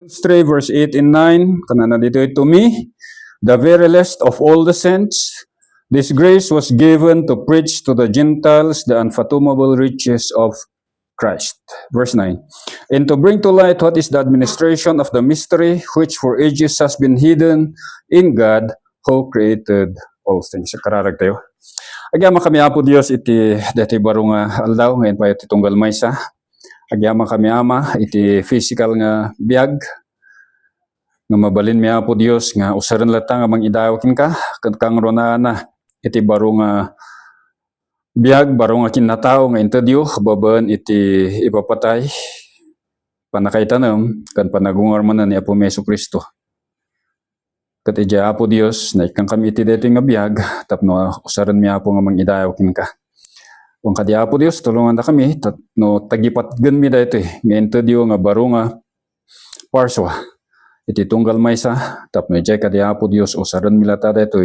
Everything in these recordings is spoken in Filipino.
3 verse 8 and 9, kanana dito, to me, the very least of all the saints, this grace was given to preach to the Gentiles the unfathomable riches of Christ. Verse 9, and to bring to light what is the administration of the mystery, which for ages has been hidden in God, who created all things. Kararag tayo. Agyama kami apo Dios iti dati barong aldaw, ngayon pa iti tunggal maysa. Agyama kami ama, iti physical nga biag, nga mabalin mi apo Dios, nga usaran lata nga mangidawakin ka, kang ronana, iti barong biag, barong nga kinatao nga interview, baban iti ipapatay, panakaitanam, kan panagungar mo na ni Apo Meso Kristo. Kat iti apo Dios, naikang kami iti dito nga biag, tapno usaran mi apo nga mangidawakin ka. Kung kadi apo Dios, tulungan na kami, no tagipatgan mi dito nga interview nga baro nga parswa. Iti tunggal maysa, tapno iti kadi apo Dios, usaran mi lata dito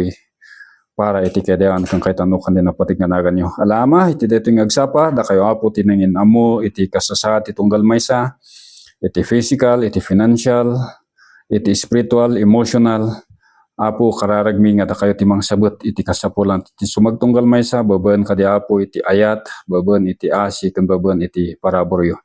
para iti kadaan kang kaitanukan din na patignanagan nyo. Alama, iti dito nga agsapa, da kayo apo tinangin amo, iti kasasat, iti tunggal maysa, iti physical, iti financial, iti spiritual, emotional, apo kararagmi nga da kayo timang sabot iti kasapulan iti sumagtunggal maysa, baban kadi apo iti ayat, baban iti asi, kan baban iti paraboryo.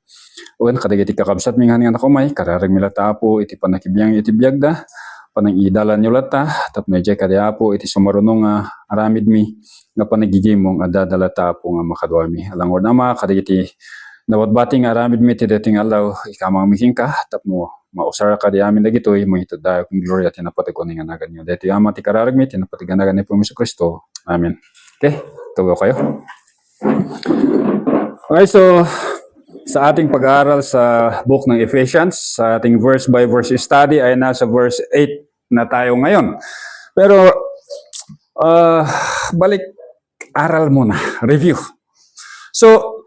Uwan kadag iti kakabsat minghan nga nakumay, kararagmi lata apo iti panakibiyang iti biyagda, panang idalan nyo lata, tapno iti kadi apo iti sumarunong aramid mi, nga panagigimong adadalata apo nga makadwami. Alangor nama, kadag iti nawatbating aramid mi iti dating alaw, ikamang miking ka, tapno mausara ka di amin dagitoy, mga itadayo kong glory at tinapatikunin nga nagan nyo. Dito yung amati kararagmi, tinapatigan ni Pumiso Kristo. Amen. Okay, tuwa kayo. Okay, so sa ating pag-aaral sa book ng Ephesians, sa ating verse by verse study ay nasa verse 8 na tayo ngayon. Pero balik aral muna, review. So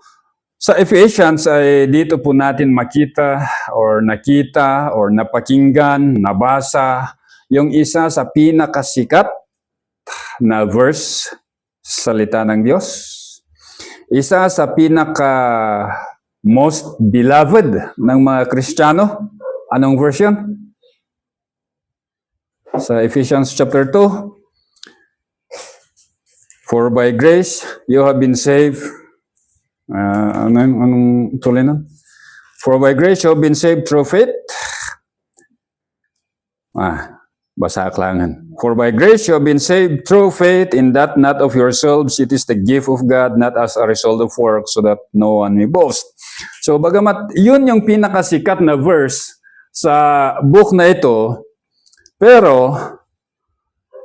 sa Ephesians ay dito po natin makita or nakita or napakinggan, nabasa yung isa sa pinakasikat na verse sa salita ng Diyos. Isa sa pinaka most beloved ng mga Kristiyano. Anong verse yun? Sa Ephesians chapter 2. For by grace you have been saved. Anong tuloy na? For by grace you have been saved through faith. Basa aklangan. For by grace you have been saved through faith, in that not of yourselves, it is the gift of God, not as a result of works, so that no one may boast. So bagamat yun yung pinakasikat na verse sa book na ito, pero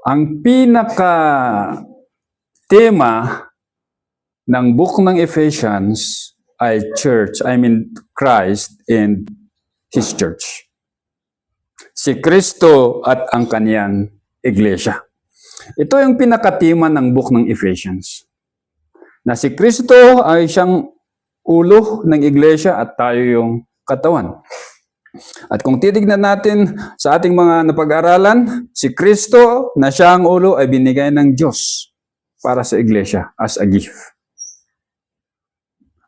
ang pinaka tema ng book ng Ephesians ay church, Christ and His church. Si Kristo at ang kaniyang iglesia. Ito yung pinakatima ng book ng Ephesians. Na si Kristo ay siyang ulo ng iglesia at tayo yung katawan. At kung titignan natin sa ating mga napag-aralan, si Kristo na siyang ulo ay binigay ng Diyos para sa iglesia as a gift.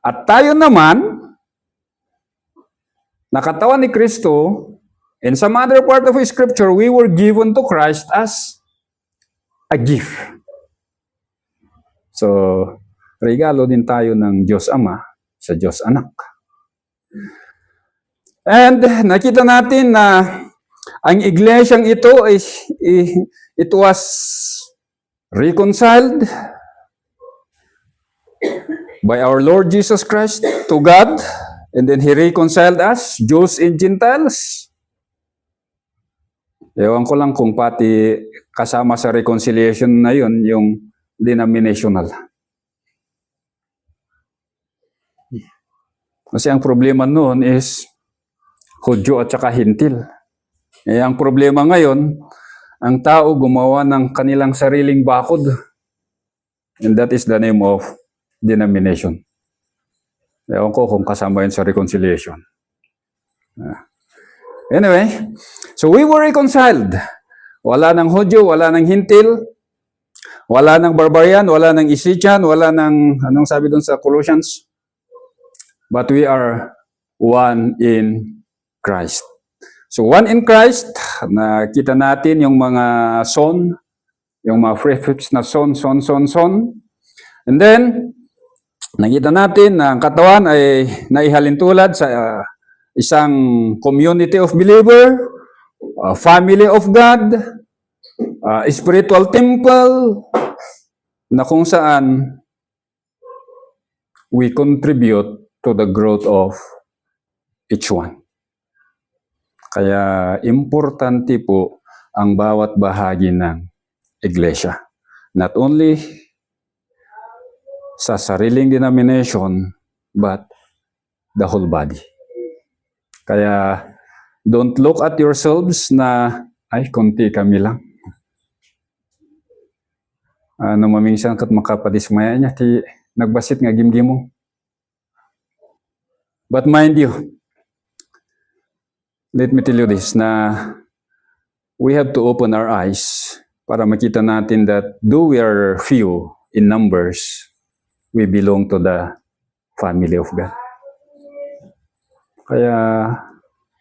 At tayo naman, nakatawan ni Kristo, in some other part of His scripture, we were given to Christ as a gift. So, regalo din tayo ng Diyos Ama sa Diyos Anak. And nakita natin na ang iglesyang ito it was reconciled by our Lord Jesus Christ to God, and then He reconciled us, Jews and Gentiles. Ewan ko lang kung pati kasama sa reconciliation na yun, yung denominational. Kasi ang problema noon is Hudyo at saka Hintil. Ang problema ngayon, ang tao gumawa ng kanilang sariling bakod. And that is the name of denomination. Ewan ko kung kasama yun sa reconciliation. Anyway, so we were reconciled. Wala ng Hudyo, wala ng Hintil, wala ng barbarian, wala ng Isichan, wala ng, anong sabi doon sa Colossians? But we are one in Christ. So one in Christ, nakita natin yung mga son, yung mga prefix na son. And then, nakita natin na ang katawan ay naihalintulad sa isang community of believer, family of God, spiritual temple, na kung saan we contribute to the growth of each one. Kaya importante po ang bawat bahagi ng iglesia. Not only sa sariling denomination, but the whole body. Kaya don't look at yourselves na, ay, konti kami lang. Maminsan kat makapadismaya niya, ti nagbasit nga gimgimo. But mind you, let me tell you this, na we have to open our eyes para makita natin that though we are few in numbers, we belong to the family of God. Kaya,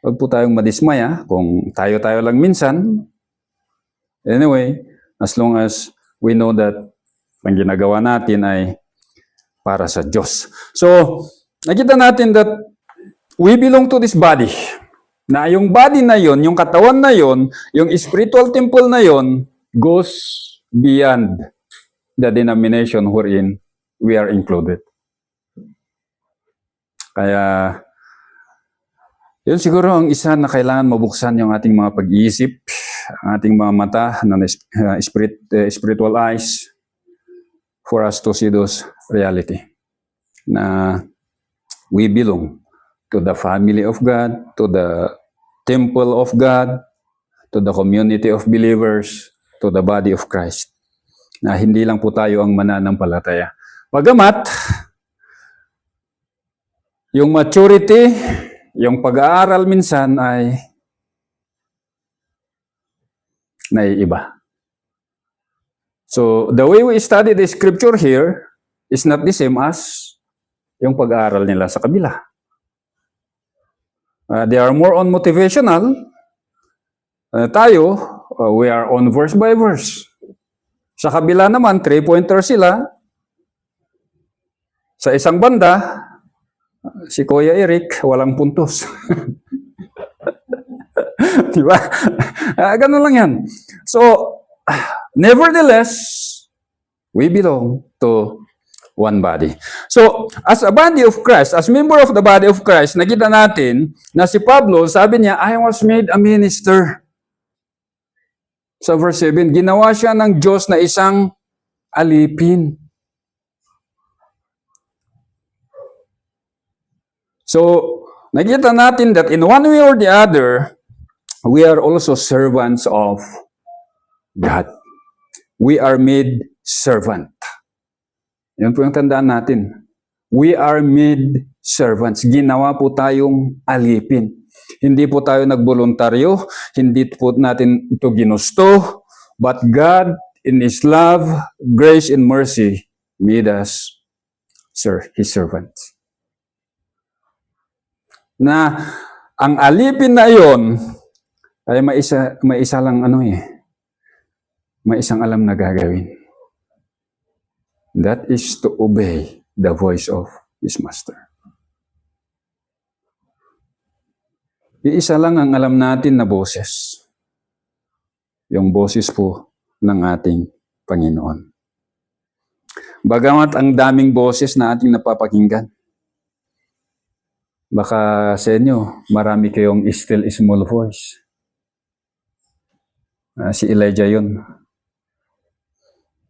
wag po tayong madismaya kung tayo-tayo lang minsan. Anyway, as long as we know that ang ginagawa natin ay para sa Diyos. So, nakita natin that we belong to this body. Na yung body na yon, yung katawan na yon, yung spiritual temple na yon, goes beyond the denomination wherein we are included. Kaya, yun siguro ang isa na kailangan mabuksan yung ating mga pag-iisip, ang ating mga mata, spiritual eyes, for us to see those reality. Na we belong to the family of God, to the temple of God, to the community of believers, to the body of Christ. Na hindi lang po tayo ang mananampalataya. Bagamat, yung maturity, yung pag-aaral minsan ay naiiba. So, the way we study the scripture here is not the same as yung pag-aaral nila sa kabila. They are more on motivational. Tayo, we are on verse by verse. Sa kabila naman, 3-pointer sila. Sa isang banda, si Kuya Eric, walang puntos. Diba? Ganun lang yan. So, nevertheless, we belong to one body. So, as a body of Christ, as member of the body of Christ, nakita natin na si Pablo, sabi niya, I was made a minister. Sa verse 7, ginawa siya ng Diyos na isang alipin. So, nakita natin that in one way or the other, we are also servants of God. We are made servant. Yan po yung tandaan natin. We are made servants. Ginawa po tayong alipin. Hindi po tayo nagboluntaryo. Hindi po natin ito ginusto. But God, in His love, grace, and mercy, made us His servants. Na ang alipin na iyon ay may isa lang may isang alam na gagawin. That is to obey the voice of his master. Iisa lang ang alam natin na boses. Yung boses po ng ating Panginoon. Bagamat ang daming boses na ating napapakinggan, baka sa inyo, marami kayong still small voice. Si Elijah yun.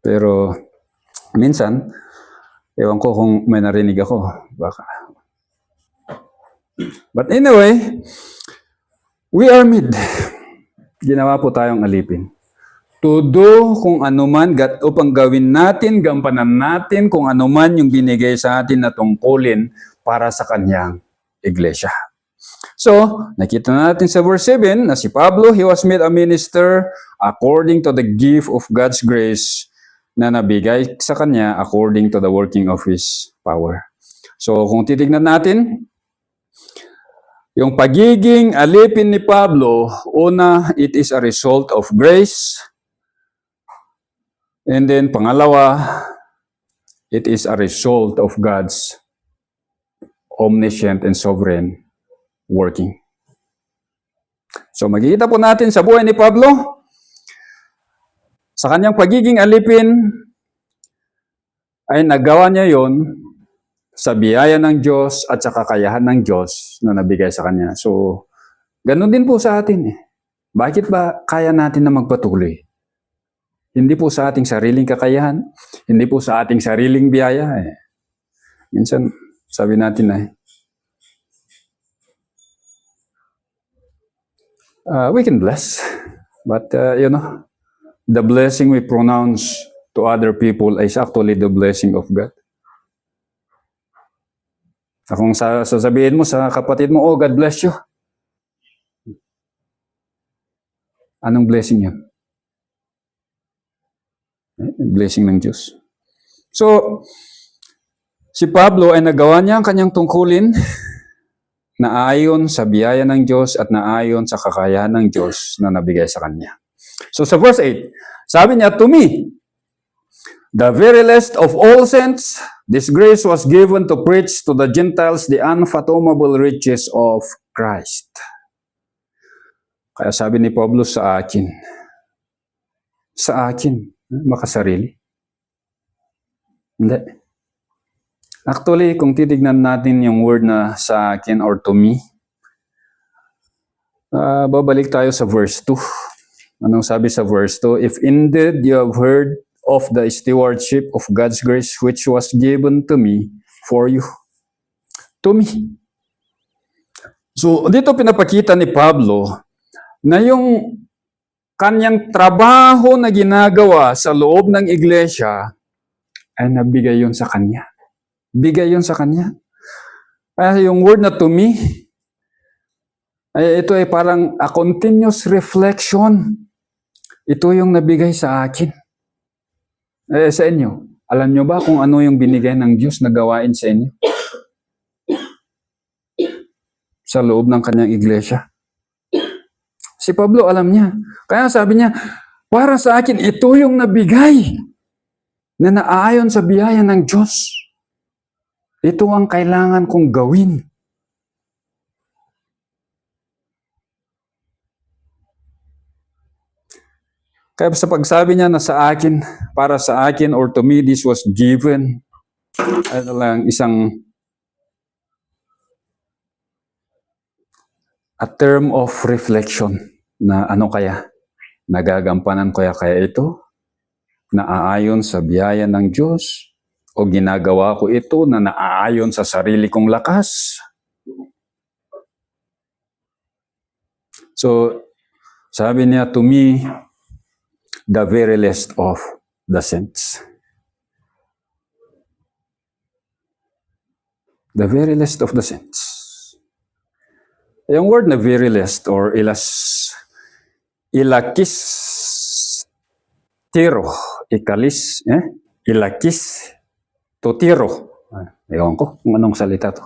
Pero, minsan, ewan ko kung may narinig ako. Baka. But anyway, we are made. Ginawa po tayong alipin. To do kung anuman, upang gawin natin, gampanan natin kung anuman yung binigay sa atin na tungkulin para sa kanyang iglesia. So, nakita natin sa verse 7 na si Pablo, he was made a minister according to the gift of God's grace na nabigay sa kanya according to the working of His power. So, kung titignan natin, Yung pagiging alipin ni Pablo, una, it is a result of grace. And then pangalawa, it is a result of God's omniscient and sovereign working. So makikita po natin sa buhay ni Pablo, sa kanyang pagiging alipin, ay nagawa niya yon sa biyaya ng Diyos at sa kakayahan ng Diyos na nabigay sa kanya. So, ganun din po sa atin eh. Bakit ba kaya natin na magpatuloy? Hindi po sa ating sariling kakayahan, hindi po sa ating sariling biyaya eh. Minsan, sabi natin na we can bless, but the blessing we pronounce to other people is actually the blessing of God. Kung sasabihin mo sa kapatid mo, oh, God bless you. Anong blessing yun? Blessing ng Diyos. So, si Pablo ay nagawa niya ang kanyang tungkulin na ayon sa biyaya ng Diyos at na ayon sa kakayahan ng Diyos na nabigay sa kanya. So sa verse 8, sabi niya, to me, the very least of all saints, this grace was given to preach to the Gentiles the unfathomable riches of Christ. Kaya sabi ni Pablo sa akin, makasarili. Hindi. Actually, kung titignan natin yung word na sa akin or to me, babalik tayo sa verse 2. Anong sabi sa verse 2? If indeed you have heard of the stewardship of God's grace which was given to me for you. To me. So, dito pinapakita ni Pablo na yung kanyang trabaho na ginagawa sa loob ng iglesia ay nabigay yun sa kanya. Bigay yun sa kanya. Kaya yung word na to me, ay ito ay parang a continuous reflection. Ito yung nabigay sa akin. Sa inyo, alam nyo ba kung ano yung binigay ng Diyos na gawain sa inyo? Sa loob ng kanyang iglesia. Si Pablo alam niya. Kaya sabi niya, para sa akin, ito yung nabigay na naayon sa biyaya ng Diyos. Ito ang kailangan kong gawin. Kaya sa pagsabi niya na sa akin, para sa akin, or to me, this was given, ay lang isang a term of reflection na ano kaya, nagagampanan ko kaya ito, naaayon sa biyaya ng Diyos, o ginagawa ko ito na naaayon sa sarili kong lakas. So, sabi niya, to me, the very least of the saints. The very least of the saints. Yung word na very least or ilakis to tiro. Ewan ko kung anong salita to.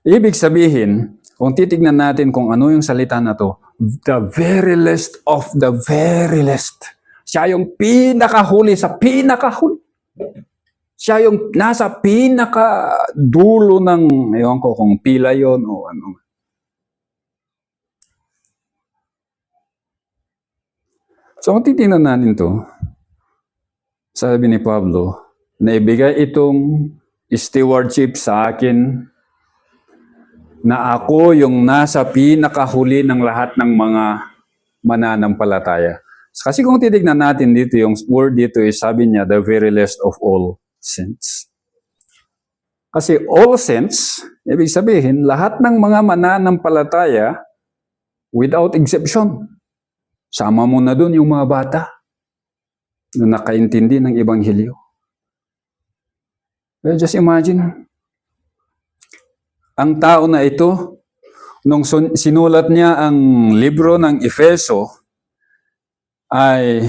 Ibig sabihin, kung titignan natin kung ano yung salita na to, the very least of the very least. Siya yung pinakahuli sa pinakahuli. Siya yung nasa pinakadulo ng, ewan ko kung pila yon o ano. So kung titignan natin to, sabi ni Pablo, na ibigay itong stewardship sa akin na ako yung nasa pinakahuli ng lahat ng mga mananampalataya. Kasi kung titignan natin dito, yung word dito is sabi niya, the very least of all saints. Kasi all saints, ibig sabihin, lahat ng mga mananampalataya, without exception. Sama mo na dun yung mga bata na nakaintindi ng Ebanghelyo. Just imagine, ang tao na ito, nung sinulat niya ang libro ng Efeso, ay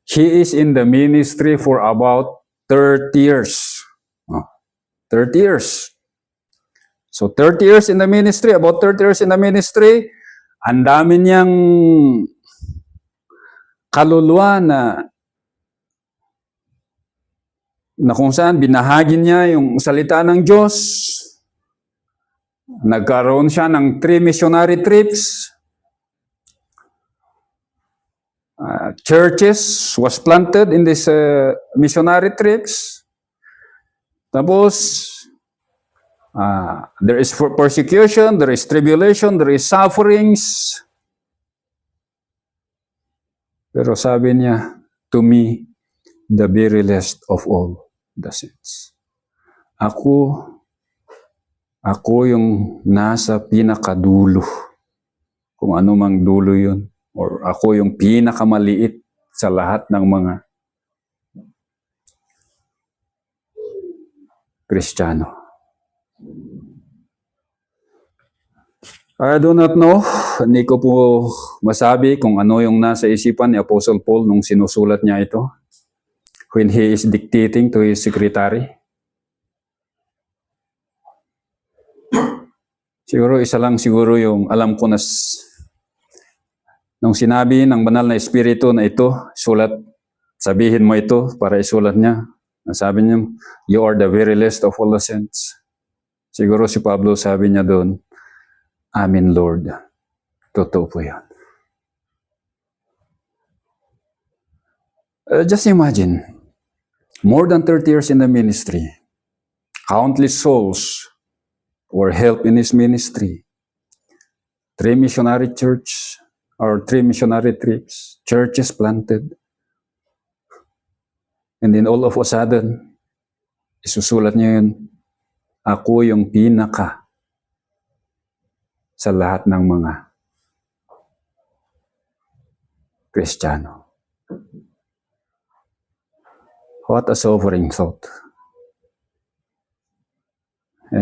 he is in the ministry for about 30 years. 30 years. So 30 years in the ministry, about 30 years in the ministry, ang dami niyang kaluluwa na kung saan binahagi niya yung salita ng Diyos. Nagkaroon siya ng 3 missionary trips. Churches was planted in these missionary trips. Tapos, there is persecution, there is tribulation, there is sufferings. Pero sabi niya, to me, the very least of all the saints. Ako yung nasa pinakadulo. Kung ano mang dulo yun. Or ako yung pinakamaliit sa lahat ng mga Kristiyano. I do not know. Hindi ko po masabi kung ano yung nasa isipan ni Apostle Paul nung sinusulat niya ito. When he is dictating to his secretary. Siguro isa lang siguro yung alam ko na nung sinabi ng banal na espiritu na ito, sabihin mo ito para isulat niya. Sabi niya, you are the very least of all the saints. Siguro si Pablo sabi niya doon, Amen Lord. Totoo po yan. Just imagine, more than 30 years in the ministry, countless souls were helped in his ministry. 3 missionary church, or 3 missionary trips, churches planted. And then all of a sudden, isusulat niya yun, ako yung pinaka sa lahat ng mga Kristiyano. What a sobering thought.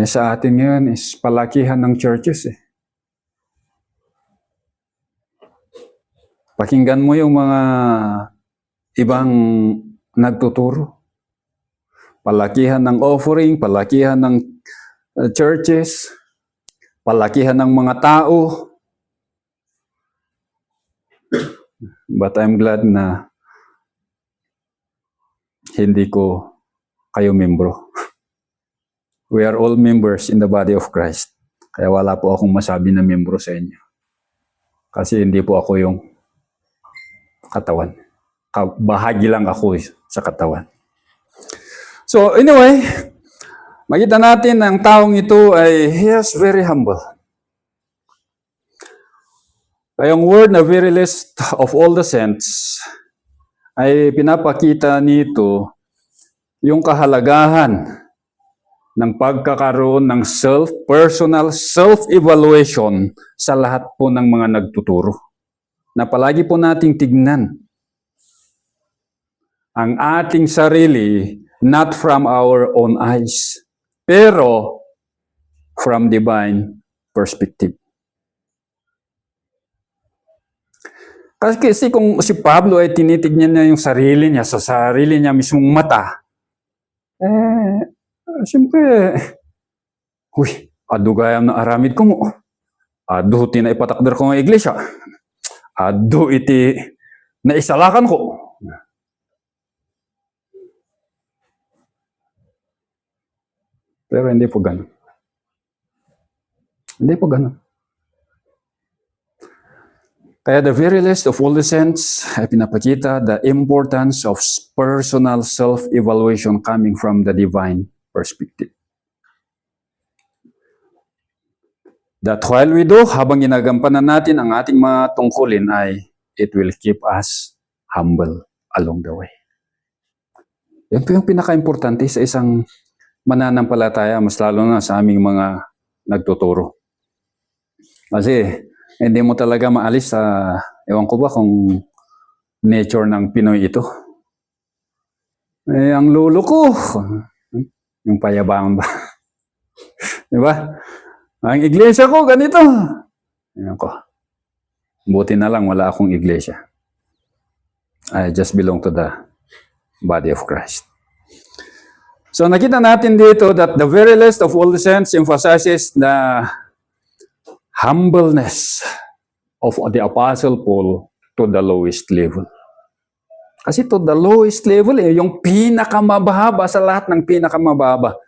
Sa atin ngayon is palakihan ng churches eh. Pakinggan mo yung mga ibang nagtuturo. Palakihan ng offering, palakihan ng churches, palakihan ng mga tao. But I'm glad na hindi ko kayo membro. We are all members in the body of Christ. Kaya wala po akong masabi na membro sa inyo. Kasi hindi po ako yung katawan. Bahagi lang ako sa katawan. So anyway, makita natin ang taong ito ay he is very humble. Kaya ang word na very least of all the saints ay pinapakita nito yung kahalagahan ng pagkakaroon ng personal self-evaluation sa lahat po ng mga nagtuturo. Na palagi po nating tignan ang ating sarili not from our own eyes, pero from divine perspective. Kasi kung si Pablo ay tinitignan niya yung sarili niya sa sarili niya mismong mata, siyempre, adu gayam na aramid ko mo. Adu tinaipatakder ko ng iglesia. Adu iti naisalakan ko. Pero hindi po ganun. Hindi po ganun. Kaya the very least of all the saints ay pinapakita the importance of personal self-evaluation coming from the divine perspective. That while we do, habang ginagampanan natin ang ating mga tungkulin ay it will keep us humble along the way. Yan po yung pinaka-importante sa isang mananampalataya, mas lalo na sa aming mga nagtuturo. Kasi hindi mo talaga maalis sa, ewan ko ba kung nature ng Pinoy ito. Ang lolo ko, yung payabangan ba? Diba? Ang iglesia ko, ganito. Ewan ko. Buti na lang wala akong iglesia. I just belong to the body of Christ. So nakita natin dito that the very least of all the saints emphasizes the humbleness of the Apostle Paul to the lowest level. Kasi to the lowest level, yung pinakamababa sa lahat ng pinakamababa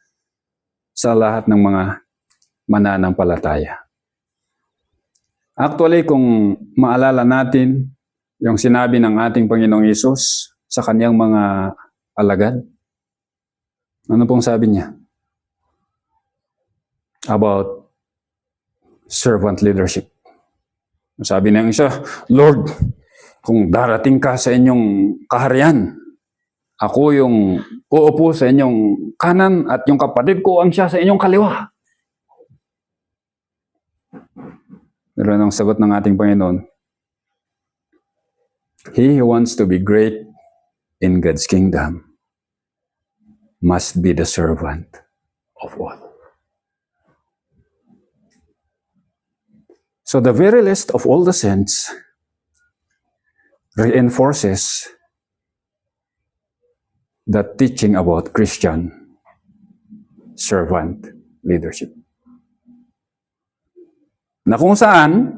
sa lahat ng mga mananampalataya. Actually, kung maalala natin yung sinabi ng ating Panginoong Hesus sa kanyang mga alagad, ano pong sabi niya? About servant leadership. Sabi ng isa, Lord, kung darating ka sa inyong kaharian, ako yung uupo sa inyong kanan at yung kapatid ko ang siya sa inyong kaliwa. Pero anong sagot ng ating Panginoon? He who wants to be great in God's kingdom must be the servant of all. So the very least of all the saints reinforces the teaching about Christian servant leadership. Na kung saan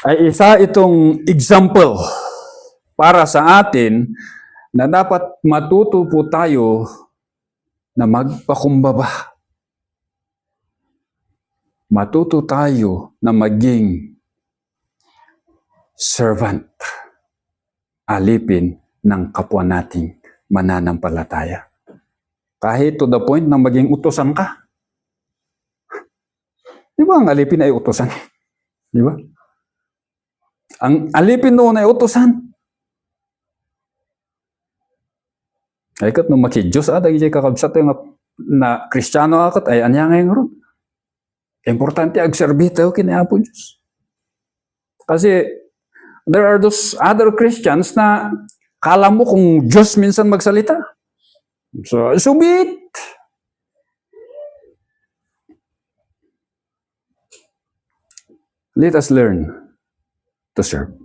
ay isa itong example para sa atin na dapat matuto po tayo na magpakumbaba. Matuto tayo na maging servant, alipin ng kapwa nating mananampalataya. Kahit to the point na maging utusan ka. Di ba ang alipin ay utusan? Di ba? Ang alipin noon ay utusan. Ay kat nung makidiyos ay kakabsat yung na Kristiyano akat ay anya ngayon ron. Importante agserbi tayo kinapo Diyos. Kasi there are those other Christians na kala mo kung Diyos minsan magsalita. So be it. Let us learn to serve.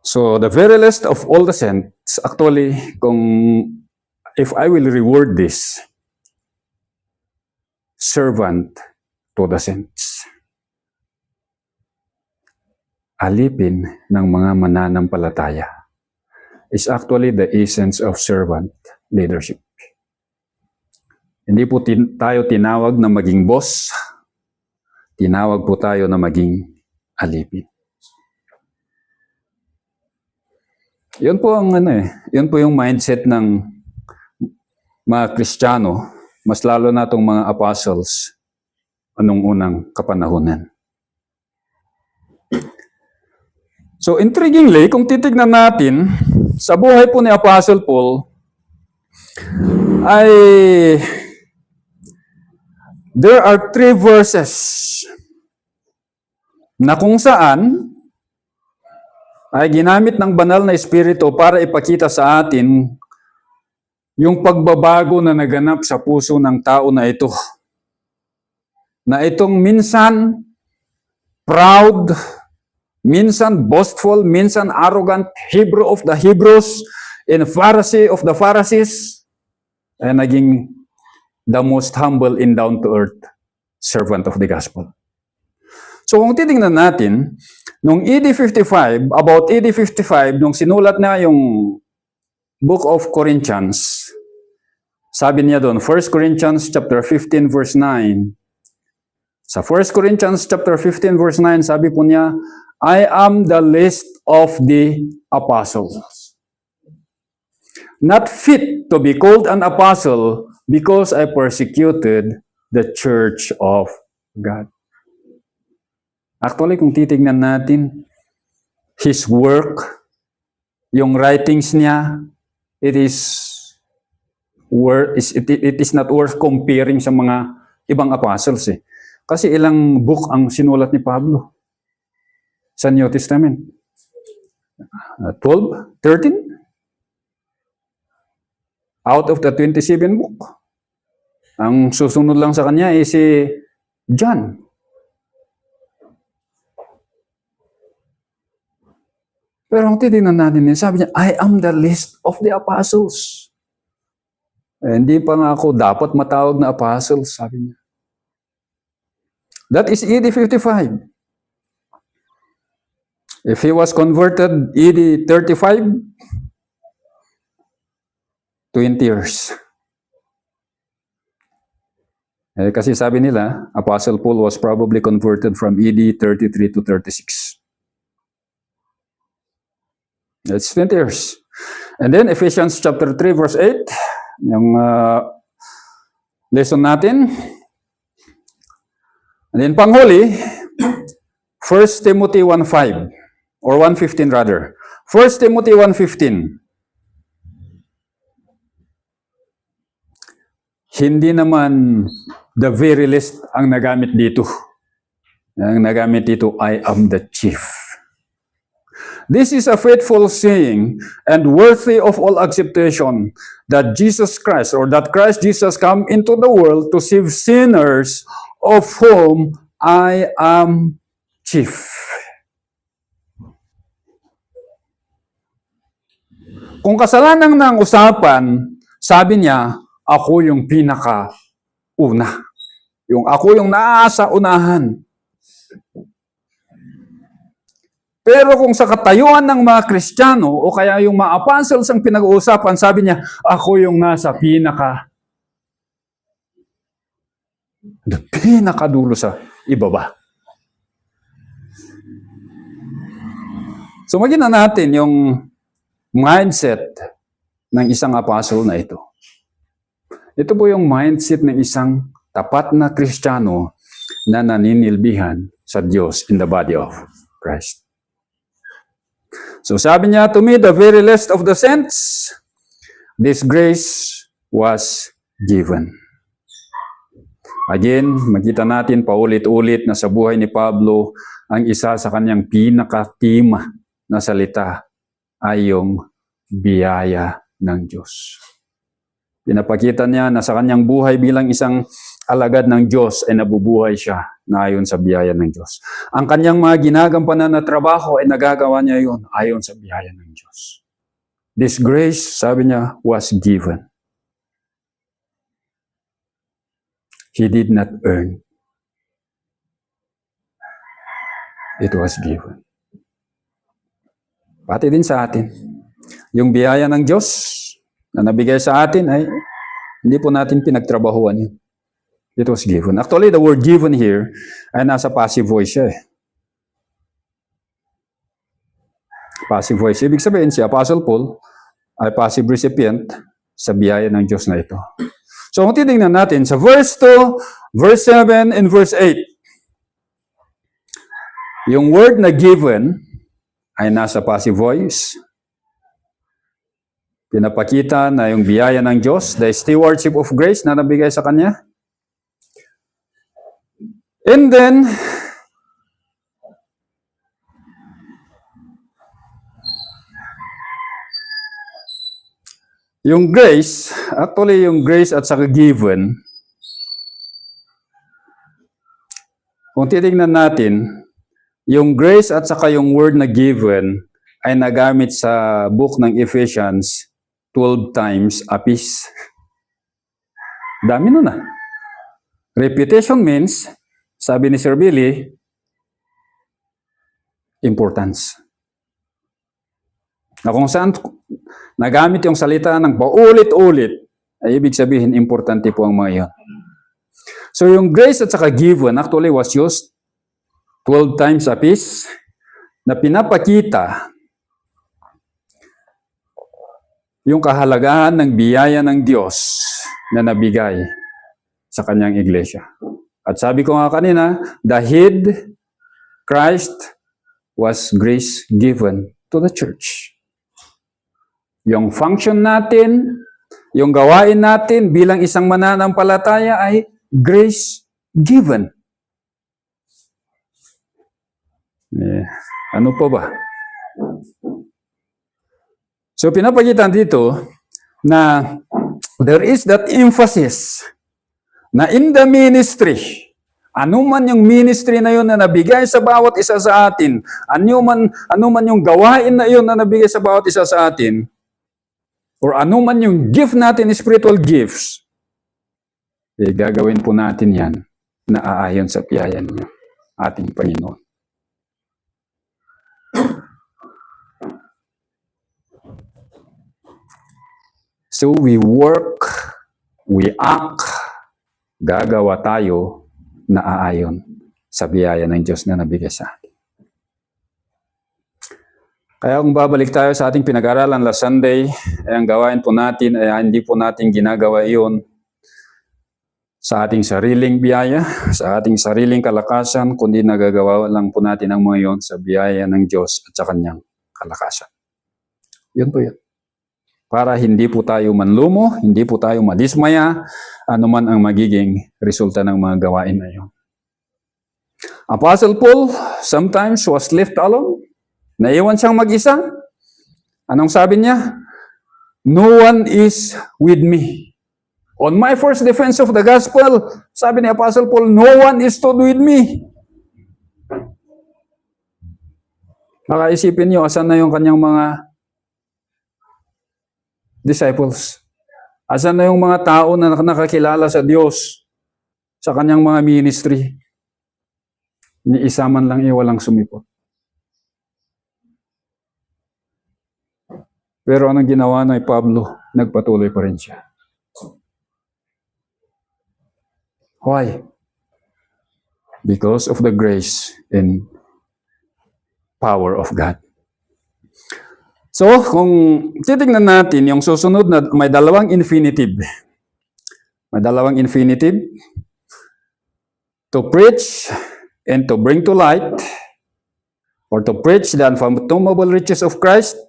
So the very least of all the saints, actually, if I will reward this, servant to the saints. Alipin ng mga mananampalataya is actually the essence of servant leadership. Hindi po tayo tinawag na maging boss, tinawag po tayo na maging alipin. Yun po ang yun po yung mindset ng mga Kristiyano, mas lalo na itong mga apostles anong unang kapanahunan. So intriguingly, kung titignan natin sa buhay po ni Apostle Paul, ay there are 3 verses na kung saan ay ginamit ng banal na espiritu para ipakita sa atin yung pagbabago na naganap sa puso ng tao na ito. Na itong minsan proud, minsan boastful, minsan arrogant, Hebrew of the Hebrews, and Pharisee of the Pharisees, ay naging the most humble and down-to-earth servant of the gospel. So kung titingnan natin, nung about AD 55, nung sinulat na yung Book of Corinthians, sabi niya doon, 1 Corinthians chapter 15 verse 9. Sa 1 Corinthians chapter 15 verse 9, sabi po niya, I am the least of the apostles, not fit to be called an apostle because I persecuted the church of God. Actually, kung titignan natin, his work, yung writings niya, it is not worth comparing sa mga ibang apostles eh. Kasi ilang book ang sinulat ni Pablo sa New Testament? 12? 13? Out of the 27 book. Ang susunod lang sa kanya ay si John. Pero kung titignan natin, sabi niya, I am the least of the apostles. Hindi pa nga ako dapat matawag na apostle, sabi niya. That is AD 55. If he was converted AD 35, 20 years. Kasi sabi nila, Apostle Paul was probably converted from AD 33 to 36. That's 20 years. And then Ephesians chapter 3 verse 8, yung lesson natin. And then panghuli, 1 Timothy 1:5 or 1:15 rather. 1 Timothy 1:15. Hindi naman the very least ang nagamit dito. Ang nagamit dito, I am the chief. This is a faithful saying and worthy of all acceptation that Jesus Christ or that Christ Jesus come into the world to save sinners of whom I am chief. Kung kasalanan ng usapan, sabi niya, ako yung pinaka-una. Ako yung nasa unahan. Pero kung sa katayuan ng mga Kristiyano o kaya yung mga apostles ang pinag-uusapan, sabi niya, ako yung nasa pinakadulo sa ibaba. So magina natin yung mindset ng isang apostle na ito. Ito po yung mindset ng isang tapat na Kristiyano na naninilbihan sa Diyos in the body of Christ. So sabi niya, to me, the very least of the saints, this grace was given. Again, makita natin paulit-ulit na sa buhay ni Pablo, ang isa sa kanyang pinaka-tema na salita ay yung biyaya ng Diyos. Pinapakita niya na sa kanyang buhay bilang isang alagad ng Diyos ay nabubuhay siya na ayon sa biyaya ng Diyos. Ang kanyang mga ginagampanan na trabaho ay nagagawa niya yun ayon sa biyaya ng Diyos. This grace, sabi niya, was given. He did not earn. It was given. Pati din sa atin. Yung biyaya ng Diyos na nabigay sa atin ay hindi po natin pinagtrabahuan yun. It was given. Actually, the word given here ay nasa passive voice siya eh. Passive voice. Ibig sabihin si Apostle Paul ay passive recipient sa biyaya ng Diyos na ito. So kung titingnan natin sa verse 2, verse 7, and verse 8, yung word na given ay nasa passive voice. Pinapakita na yung biyaya ng Diyos, the stewardship of grace na nabigay sa Kanya. And then, yung grace, actually yung grace at saka given, kung titignan natin, yung grace at saka yung word na given ay nagamit sa book ng Ephesians 12 times apiece. Dami nun ah. Repetition means, sabi ni Sir Billy, importance. Na kung saan nagamit yung salita ng paulit-ulit, ay ibig sabihin, importante po ang mga yun. So yung grace at saka given actually was used 12 times apiece na pinapakita yung kahalagahan ng biyaya ng Diyos na nabigay sa kanyang iglesia. At sabi ko nga kanina, the head, Christ, was grace given to the church. Yung function natin, yung gawain natin bilang isang mananampalataya ay grace given. Ano pa ba? So pinapakita dito na there is that emphasis na in the ministry, ano man yung ministry na yun na nabigay sa bawat isa sa atin, ano man yung gawain na yun na nabigay sa bawat isa sa atin, or anuman yung gift natin, spiritual gifts, gagawin po natin yan na aayon sa biyaya niya, ating Panginoon. So we work, we act, gagawa tayo na aayon sa biyaya ng Diyos na nabigay sa atin. Kaya kung babalik tayo sa ating pinag-aralan last Sunday, ang gawain po natin ay hindi po natin ginagawa iyon sa ating sariling biyaya, sa ating sariling kalakasan, kundi nagagawa lang po natin ang mga iyon sa biyaya ng Diyos at sa Kanyang kalakasan. Yun po yun. Para hindi po tayo manlumo, hindi po tayo madismaya, anuman ang magiging resulta ng mga gawain na iyon. Apostle Paul sometimes was left alone. Naiwan siyang mag-isa. Anong sabi niya? No one is with me. On my first defense of the gospel, sabi ni Apostle Paul, no one is stood with me. Makaisipin niyo, asan na yung kanyang mga disciples? Asan na yung mga tao na nakakilala sa Diyos sa kanyang mga ministry? Ni isa man lang walang sumipot. Pero anong ginawa ni Pablo? Nagpatuloy pa rin siya. Why? Because of the grace and power of God. So, kung titignan natin yung susunod na may dalawang infinitive. May dalawang infinitive. To preach and to bring to light, or to preach the unfathomable riches of Christ,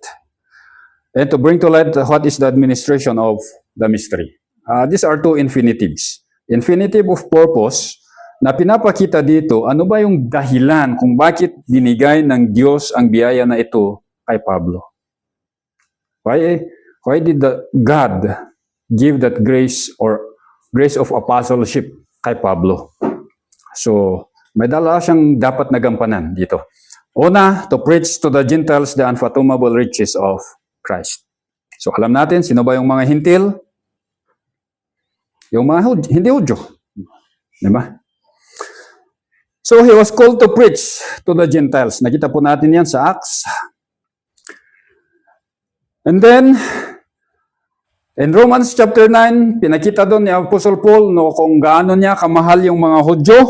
and to bring to light what is the administration of the mystery. These are two infinitives. Infinitive of purpose, na pinapakita dito, ano ba yung dahilan kung bakit binigay ng Diyos ang biyaya na ito kay Pablo? Why did God give that grace or grace of apostleship kay Pablo? So, may dala siyang dapat nagampanan dito. Una, to preach to the Gentiles the unfathomable riches of Christ. So, alam natin, sino ba yung mga hintil? Yung mga hindi Hudyo. Diba? So, he was called to preach to the Gentiles. Nakita po natin yan sa Acts. And then, in Romans chapter 9, pinakita doon ni Apostle Paul kung gaano niya kamahal yung mga Hudyo.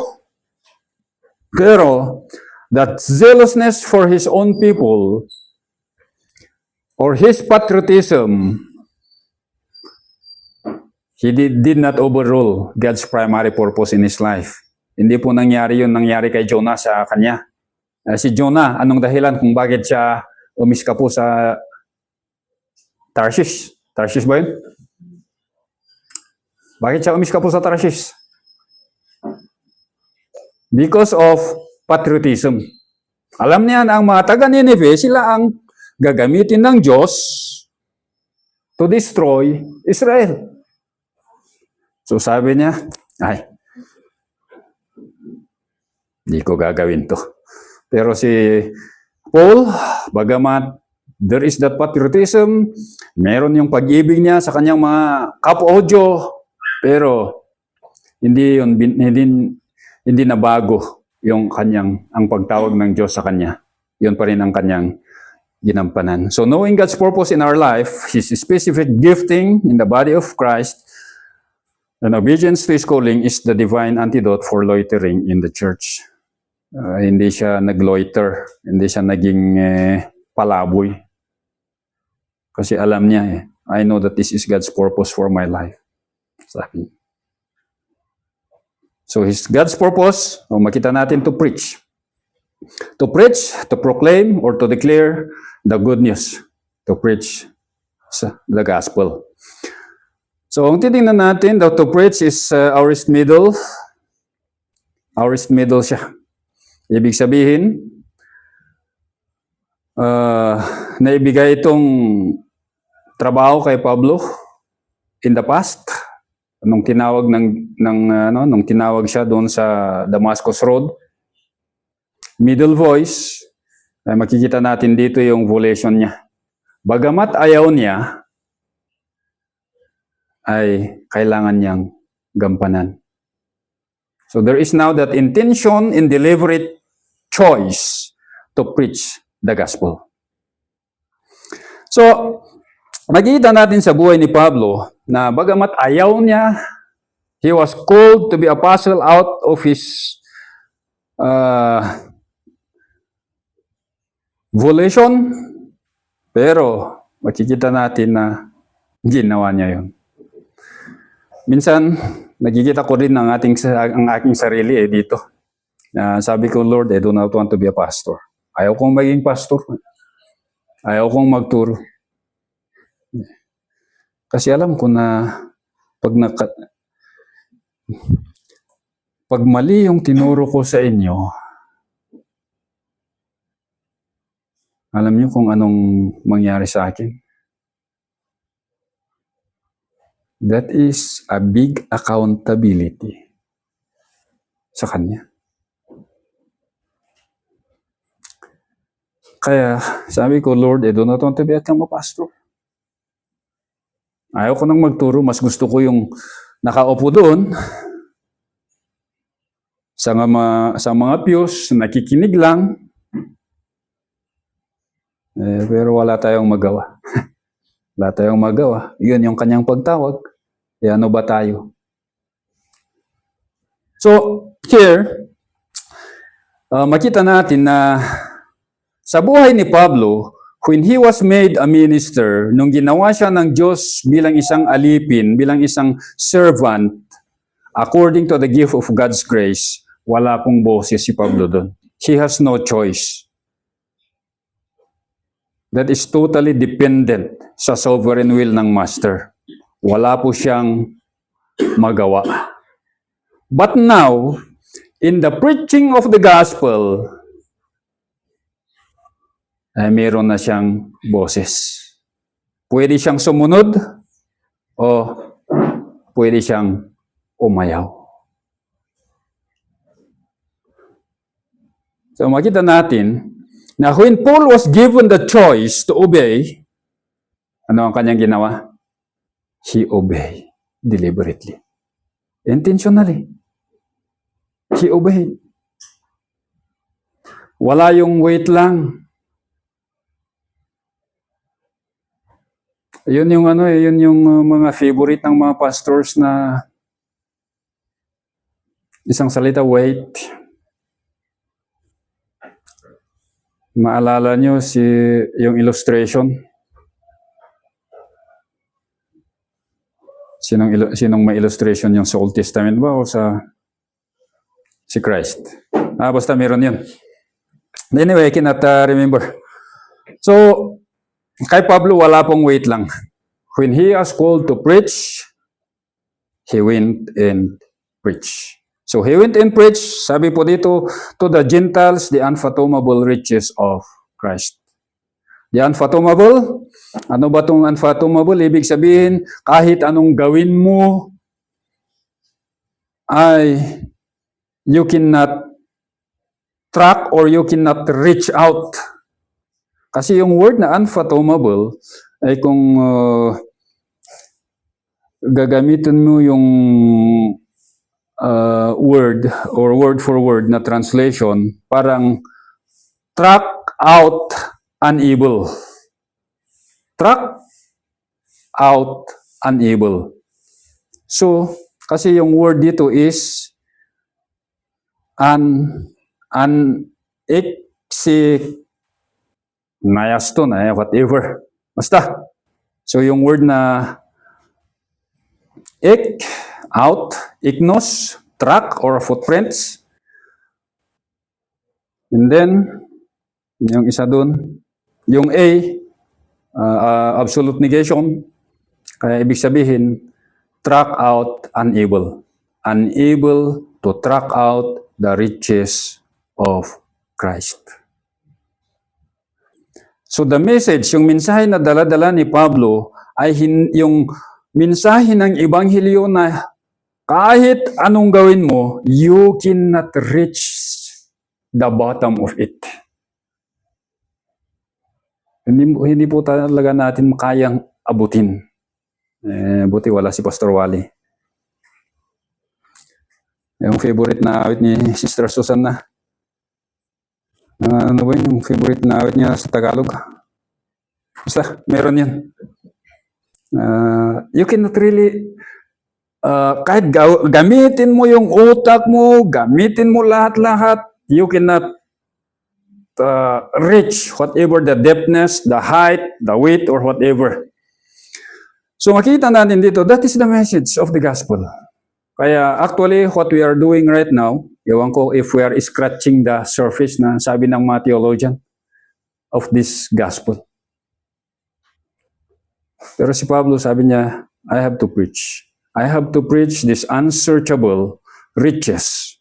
Pero, that zealousness for his own people, or his patriotism, he did not overrule God's primary purpose in his life. Hindi po nangyari yun, nangyari kay Jonah sa kanya. Si Jonah, anong dahilan kung bakit siya umiska po sa Tarshish? Tarshish ba yun? Bakit siya umiska po sa Tarshish? Because of patriotism. Alam niya na ang mga taga Nineveh, sila ang gagamitin ng Diyos to destroy Israel. So sabi niya, hindi ko gagawin to. Pero si Paul, bagamat there is that patriotism, meron yung pag-ibig niya sa kanyang mga kapwa-Hudyo, pero hindi nabago yung ang pagtawag ng Diyos sa kanya. Yun pa rin ang kanyang ginampanan. So knowing God's purpose in our life, His specific gifting in the body of Christ, and obedience to His calling is the divine antidote for loitering in the church. Hindi siya nag-loiter, hindi siya naging palaboy. Kasi alam niya I know that this is God's purpose for my life. Sabi. So His God's purpose, makita natin to preach. To preach, to proclaim, or to declare the good news. To preach the gospel. So, ang titingnan natin, to preach is aorist middle. Aorist middle siya. Ibig sabihin, naibigay itong trabaho kay Pablo in the past. Nung tinawag nung tinawag siya doon sa Damascus Road. Middle voice, makikita natin dito yung volition niya. Bagamat ayaw niya, ay kailangan niyang gampanan. So there is now that intention and deliberate choice to preach the gospel. So, makikita natin sa buhay ni Pablo na bagamat ayaw niya, he was called to be apostle out of his volition, pero makikita natin na ginawa niya yun. Minsan, nakikita ko rin ang aking sarili dito. Sabi ko, Lord, I do not want to be a pastor. Ayaw kong maging pastor. Ayaw kong magturo. Kasi alam ko na pag mali yung tinuro ko sa inyo, alam niyo kung anong mangyari sa akin? That is a big accountability sa Kanya. Kaya sabi ko, Lord, I do not want to become a pastor. Ayaw ko nang magturo, mas gusto ko yung nakaupo doon sa mga pews, nakikinig lang. Pero wala tayong magawa. Wala tayong magawa. Yun yung kanyang pagtawag. Ano ba tayo? So, here, makita natin na sa buhay ni Pablo, when he was made a minister, nung ginawa siya ng Diyos bilang isang alipin, bilang isang servant, according to the gift of God's grace, wala pong boses si Pablo doon. He has no choice. That is totally dependent sa sovereign will ng Master. Wala po siyang magawa. But now, in the preaching of the gospel, ay meron na siyang boses. Pwede siyang sumunod o pwede siyang umayaw. So makita natin na when Paul was given the choice to obey, ano ang kanyang ginawa? He obeyed deliberately. Intentionally. He obeyed. Wala yung wait lang. Yun yung mga favorite ng mga pastors na isang salita, wait. Maalala nyo yung illustration? Sinong may illustration yung sa Old Testament ba o si Christ? Basta meron yun. Anyway, I cannot remember. So, kay Pablo, wala pong wait lang. When he was called to preach, he went and preached. So he went and preached, sabi po dito, to the Gentiles, the unfathomable riches of Christ. The unfathomable, ano ba itong unfathomable? Ibig sabihin, kahit anong gawin mo, ay you cannot track or you cannot reach out. Kasi yung word na unfathomable, ay kung gagamitin mo yung word or word for word na translation, parang track out unable. Track out unable. So, kasi yung word dito is whatever. Basta. So, yung word na out, ignos, track or footprints. And then, yung isa dun, yung absolute negation. Kaya ibig sabihin, track out unable. Unable to track out the riches of Christ. So the message, yung mensahe na dala-dala ni Pablo ay yung mensahe ng Ebanghelyo na kahit anong gawin mo, you cannot reach the bottom of it. Hindi po talaga natin makayang abutin. Buti wala si Pastor Wally. Yung favorite na awit ni Sister Susanna. Ano ba yun? Yung favorite na awit niya sa Tagalog? Basta, meron yan. You cannot really, kahit gamitin mo yung utak mo, gamitin mo lahat-lahat, you cannot reach whatever the depthness, the height, the width, or whatever. So makita natin dito, that is the message of the gospel. Kaya actually, what we are doing right now, ewan ko if we are scratching the surface na sabi ng mga theologian of this gospel. Pero si Pablo sabi niya, I have to preach. I have to preach this unsearchable riches.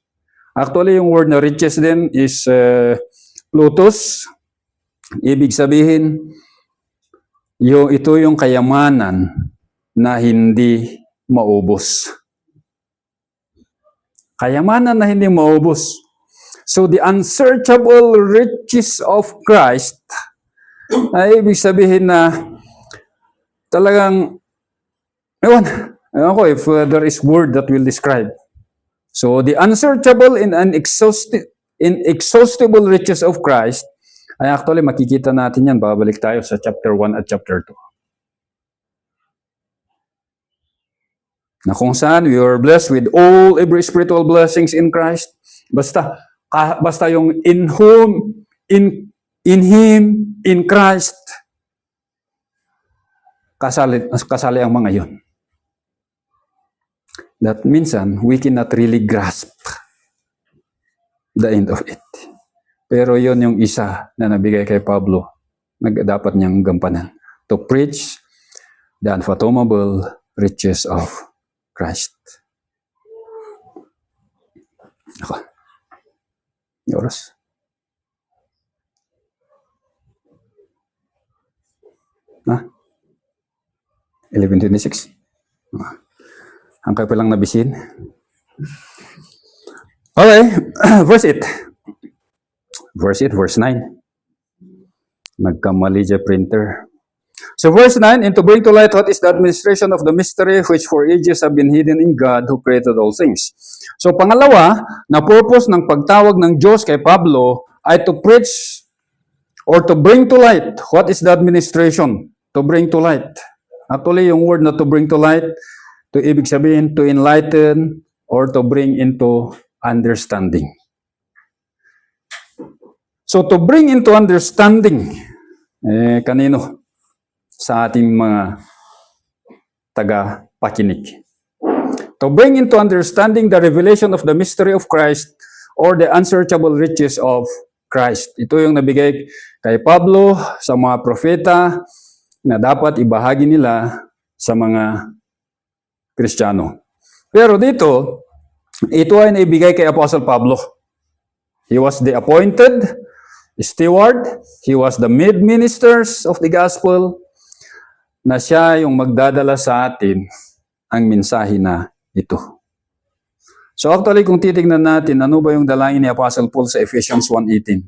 Actually, yung word na riches din is plutos. Ibig sabihin, ito yung kayamanan na hindi maubos. Kayamanan na hindi maubos. So the unsearchable riches of Christ, ay ibig sabihin na talagang, ewan ko if there is word that will describe. So the unsearchable and inexhaustible riches of Christ, ay actually makikita natin yan. Babalik tayo sa chapter 1 at chapter 2. Na kung saan we are blessed with all every spiritual blessings in Christ. Basta yung in whom, in Him, in Christ, kasali ang mga yon. That minsan, we cannot really grasp the end of it. Pero yon yung isa na nabigay kay Pablo na dapat niyang gampanan. To preach the unfathomable riches of Christ. Ako. Yoros. Ha? 11:26. Ang kayo palang nabisin. Okay. Verse 8. Verse 9. Nagkamali dyan printer. So verse 9, and to bring to light what is the administration of the mystery which for ages have been hidden in God who created all things. So pangalawa, na purpose ng pagtawag ng Diyos kay Pablo ay to preach or to bring to light. What is the administration? To bring to light. Actually, yung word na to bring to light, to ibig sabihin to enlighten or to bring into understanding. So to bring into understanding, kanino? Sa ating mga taga-pakinig. To bring into understanding the revelation of the mystery of Christ or the unsearchable riches of Christ. Ito yung nabigay kay Pablo sa mga propeta na dapat ibahagi nila sa mga Kristiyano. Pero dito, ito ay naibigay kay Apostle Pablo. He was the appointed steward. He was the mid-ministers of the gospel na siya yung magdadala sa atin ang mensahe na ito. So actually, kung titignan natin, ano ba yung dalangin ni Apostle Paul sa Ephesians 1:18?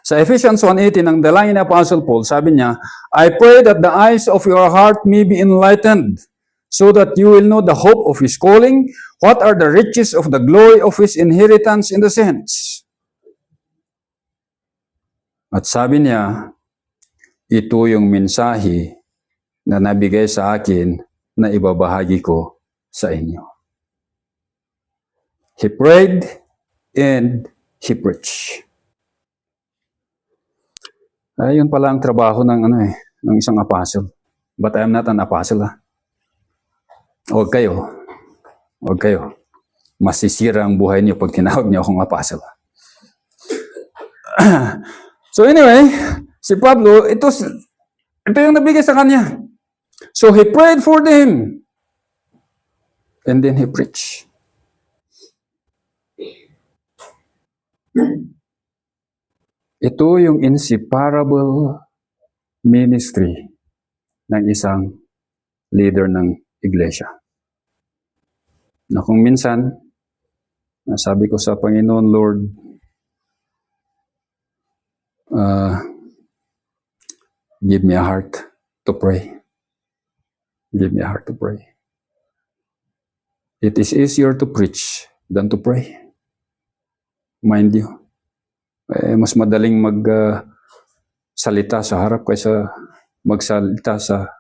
Sa Ephesians 1:18, ang dalangin ni Apostle Paul, sabi niya, I pray that the eyes of your heart may be enlightened, so that you will know the hope of His calling, what are the riches of the glory of His inheritance in the saints. At sabi niya, ito yung mensahe na nabigay sa akin na ibabahagi ko sa inyo. He prayed and he preached. Ayun pala ang trabaho ng ng isang apostle. But I am not an apostle. Huwag kayo. Masisira ang buhay niyo pag tinawag niyo akong apostle. So anyway, si Pablo, ito yung nabigay sa kanya. So he prayed for them. And then he preached. Ito yung inseparable ministry ng isang leader ng iglesia. Na kung minsan, sabi ko sa Panginoon, Lord, give me a heart to pray. Give me a heart to pray. It is easier to preach than to pray. Mind you. Mas madaling salita sa harap kaysa magsalita sa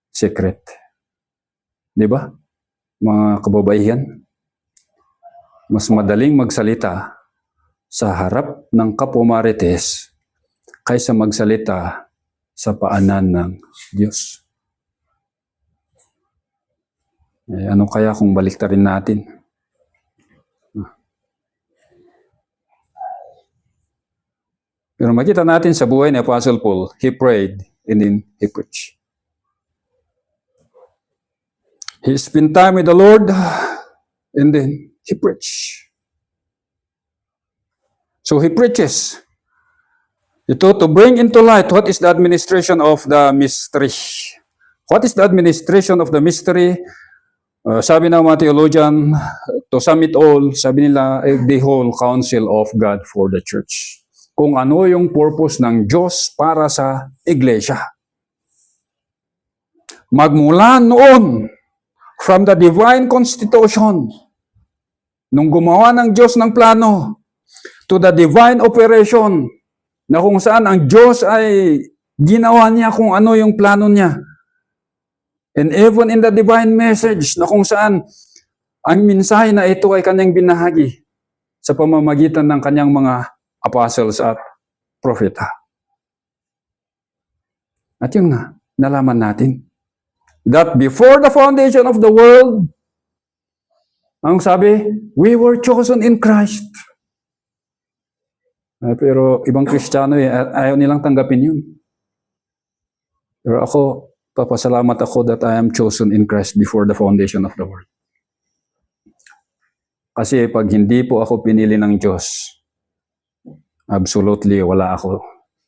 secret. Di ba? Mga kababaihan, mas madaling magsalita sa harap ng kapwa Marites kaysa magsalita sa paanan ng Diyos. Ano kaya kung baliktarin natin? Pero makita natin sa buhay ni Apostle Paul, he prayed and then he preached. He spent time with the Lord and then he preached. So he preaches. Ito, to bring into light what is the administration of the mystery. What is the administration of the mystery? Sabi ng mga theologian, to sum it all, sabi nila, the whole counsel of God for the church. Kung ano yung purpose ng Diyos para sa iglesia. Magmula noon, from the divine constitution, nung gumawa ng Diyos ng plano, to the divine operation, na kung saan ang Diyos ay ginawa niya kung ano yung plano niya. And even in the divine message, na kung saan ang mensahe na ito ay kanyang binahagi sa pamamagitan ng kanyang mga apostles at propeta. At yun nga, nalaman natin, that before the foundation of the world, ang sabi, we were chosen in Christ. Pero ibang Kristiyano, ayaw nilang tanggapin yun. Pero ako, papasalamat ako that I am chosen in Christ before the foundation of the world. Kasi pag hindi po ako pinili ng Diyos, absolutely wala ako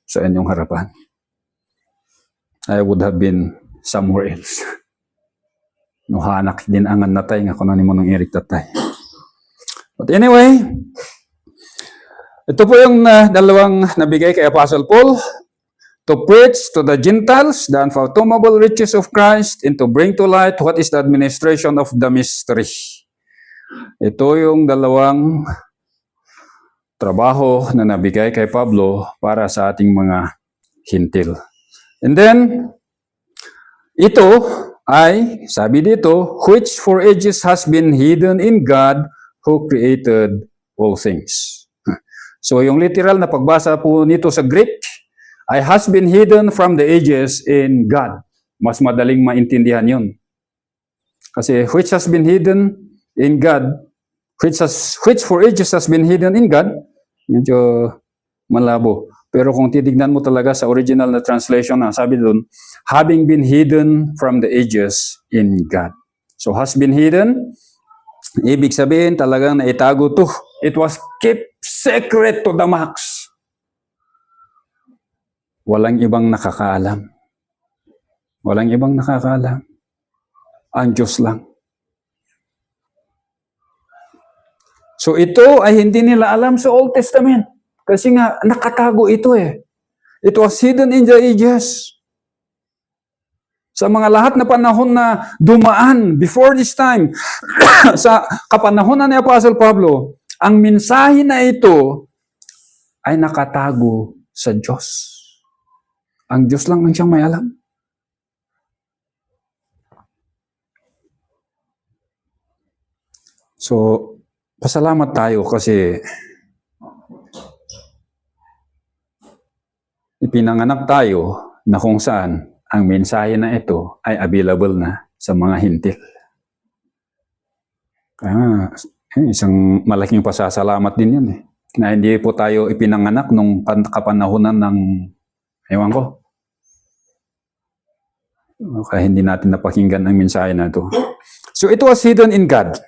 sa inyong harapan. I would have been somewhere else. Nuhanak din angan natay nga kuno nimo nung Eric tatay. But anyway, ito po yung dalawang nabigay kay Apostle Paul, to preach to the Gentiles the unfathomable riches of Christ and to bring to light what is the administration of the mystery. Ito yung dalawang trabaho na nabigay kay Pablo para sa ating mga hintil. And then, ito ay, sabi dito, which for ages has been hidden in God who created all things. So yung literal na pagbasa po nito sa Greek ay has been hidden from the ages in God. Mas madaling maintindihan yun. Kasi which has been hidden in God, which for ages has been hidden in God, medyo malabo. Pero kung titignan mo talaga sa original na translation, sabi doon, having been hidden from the ages in God. So has been hidden, ibig sabihin talagang naitago to. It was kept secret to the max. Walang ibang nakakaalam. Walang ibang nakakaalam. Ang Diyos lang. So ito ay hindi nila alam sa Old Testament. Kasi nga, nakatago ito eh. It was hidden in the ages. Sa mga lahat na panahon na dumaan before this time, sa kapanahonan ni Apostle Pablo, ang mensahe na ito ay nakatago sa Diyos. Ang Diyos lang ang siyang may alam. So, pasalamat tayo kasi ipinanganak tayo na kung saan ang mensahe na ito ay available na sa mga hintil. Kaya isang malaking pasasalamat din yun eh. Na hindi po tayo ipinanganak nung kapanahunan ng, ewan ko, kaya hindi natin napakinggan ang mensahe na ito. So it was hidden in God.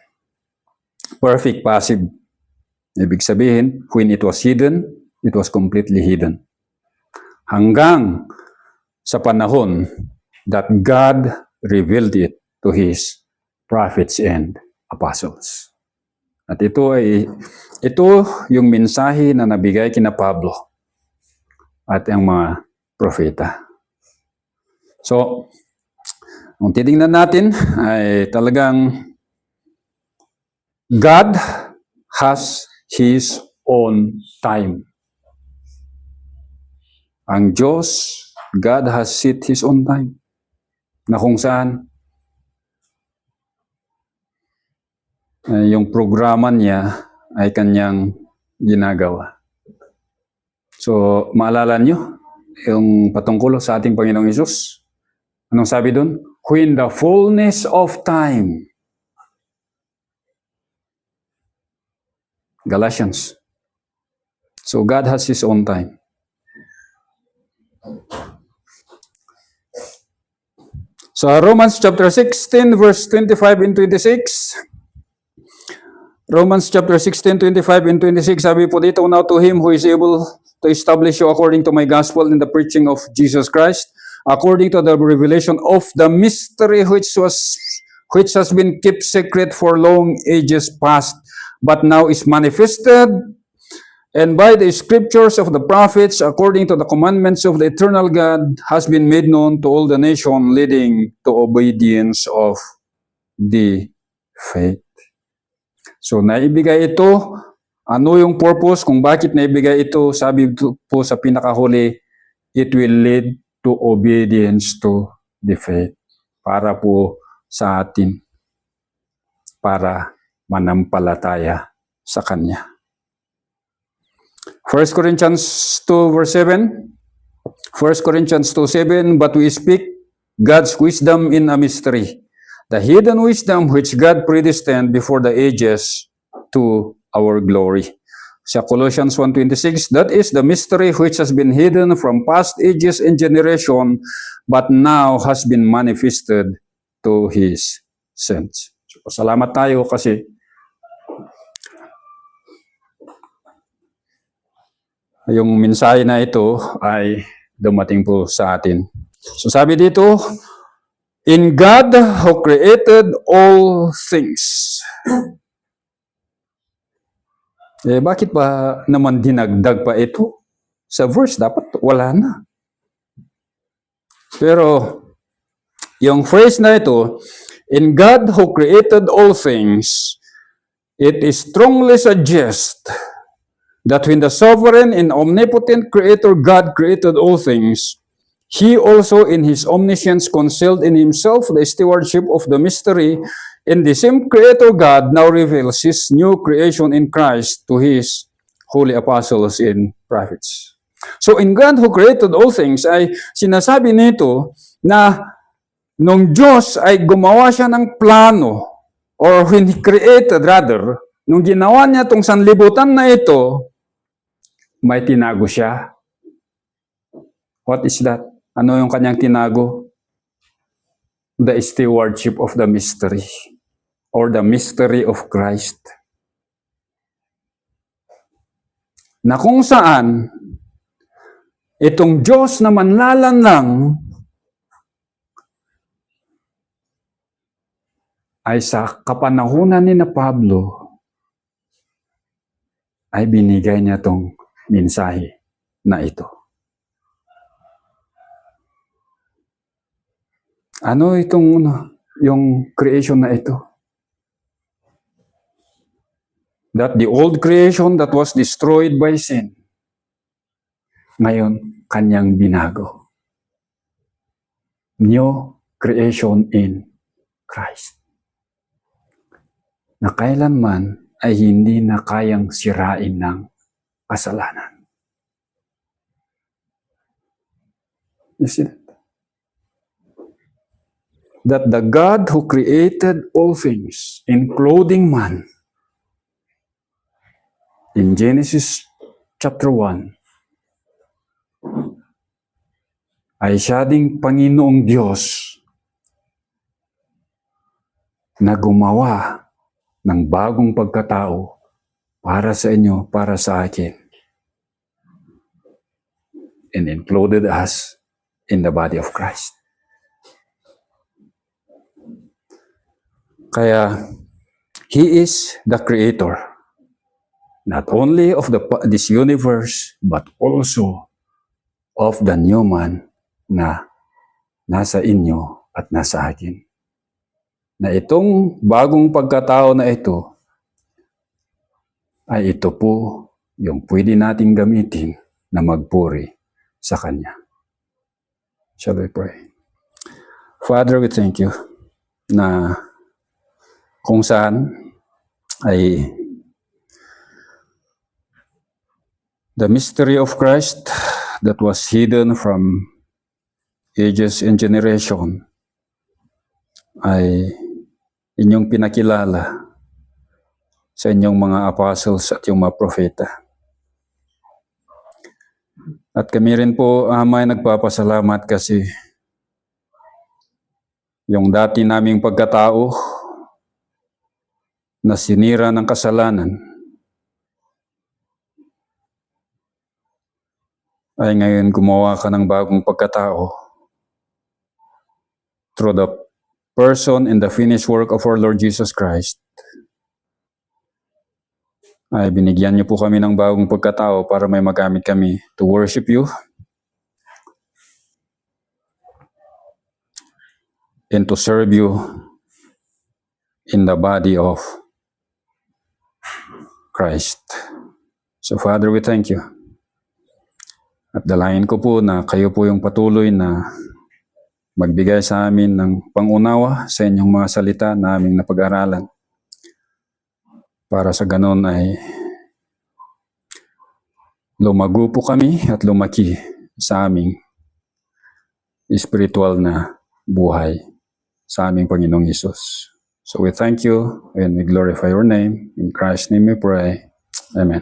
Perfect passive. Ibig sabihin, when it was hidden, it was completely hidden. Hanggang sa panahon that God revealed it to His prophets and apostles. At ito yung mensahe na nabigay kina Pablo at ang mga propeta. So, Kung titingnan natin, ay talagang God has His own time. Ang Diyos, God has set His own time. Na kung saan, yung programa niya ay kanyang ginagawa. So, maalala nyo, yung patungkol sa ating Panginoong Hesus. Anong sabi doon? When the fullness of time. Galatians. So, God has His own time. So, Romans chapter 16, verse 25 and 26. Romans chapter 16, 25 and 26, sabi po dito, now to Him who is able to establish you according to my gospel in the preaching of Jesus Christ, according to the revelation of the mystery which has been kept secret for long ages past, but now is manifested, and by the scriptures of the prophets, according to the commandments of the eternal God, has been made known to all the nation, leading to obedience of the faith. So, naibigay ito. Ano yung purpose kung bakit naibigay ito? Sabi po sa pinakahuli, it will lead to obedience to the faith. Para po sa atin. Para manampalataya sa Kanya. 1 Corinthians 2 verse 7. 1 Corinthians 2:7, but we speak God's wisdom in a mystery, the hidden wisdom which God predestined before the ages to our glory. Sa Colossians 1:26, that is the mystery which has been hidden from past ages and generation, but now has been manifested to His saints. So, salamat tayo kasi yung mensahe na ito ay dumating po sa atin. So sabi dito, in God who created all things. Bakit ba naman dinagdag pa ito? Sa verse, dapat wala na. Pero, yung phrase na ito, in God who created all things, it is strongly suggests that when the sovereign and omnipotent Creator God created all things, He also in His omniscience concealed in Himself the stewardship of the mystery, and the same Creator God now reveals His new creation in Christ to His holy apostles and prophets. So in God who created all things, ay sinasabi nito na nung Diyos ay gumawa siya ng plano, or when He created rather, nung ginawa niya itong sanlibutan na ito, may tinago siya. What is that? Ano yung kanyang tinago? The stewardship of the mystery, or the mystery of Christ. Na kung saan, itong Diyos na manlalanlang ay sa kapanahunan ni na Pablo, ay binigay niya itong mensahe na ito. Ano itong yung creation na ito? That the old creation that was destroyed by sin, ngayon, kanyang binago. New creation in Christ. Na kailanman ay hindi na kayang sirain ng kasalanan. You see that? That the God who created all things, including man, in Genesis chapter 1, ay siya ding Panginoong Diyos na gumawa ng bagong pagkatao para sa inyo, para sa akin, and included us in the body of Christ. Kaya, He is the Creator, not only of this universe, but also of the new man na nasa inyo at nasa akin. Na itong bagong pagkatao na ito ay ito po yung pwede nating gamitin na magpuri sa Kanya. Shall we pray? Father, we thank you na kung saan ay the mystery of Christ that was hidden from ages and generation ay inyong pinakilala sa inyong mga apostles at yung mga propeta. At kami rin po, Ama, ay nagpapasalamat kasi yung dati naming pagkatao na sinira ng kasalanan ay ngayon gumawa ka ng bagong pagkatao through the person and the finished work of our Lord Jesus Christ. Ay binigyan niyo po kami ng bagong pagkatao para may magamit kami to worship you and to serve you in the body of Christ. So Father, we thank you. At dalayan ko po na kayo po yung patuloy na magbigay sa amin ng pangunawa sa inyong mga salita na aming napag-aralan. Para sa ganon ay lumago po kami at lumaki sa aming spiritual na buhay sa aming Panginoong Hesus. So we thank you and we glorify your name. In Christ's name we pray. Amen.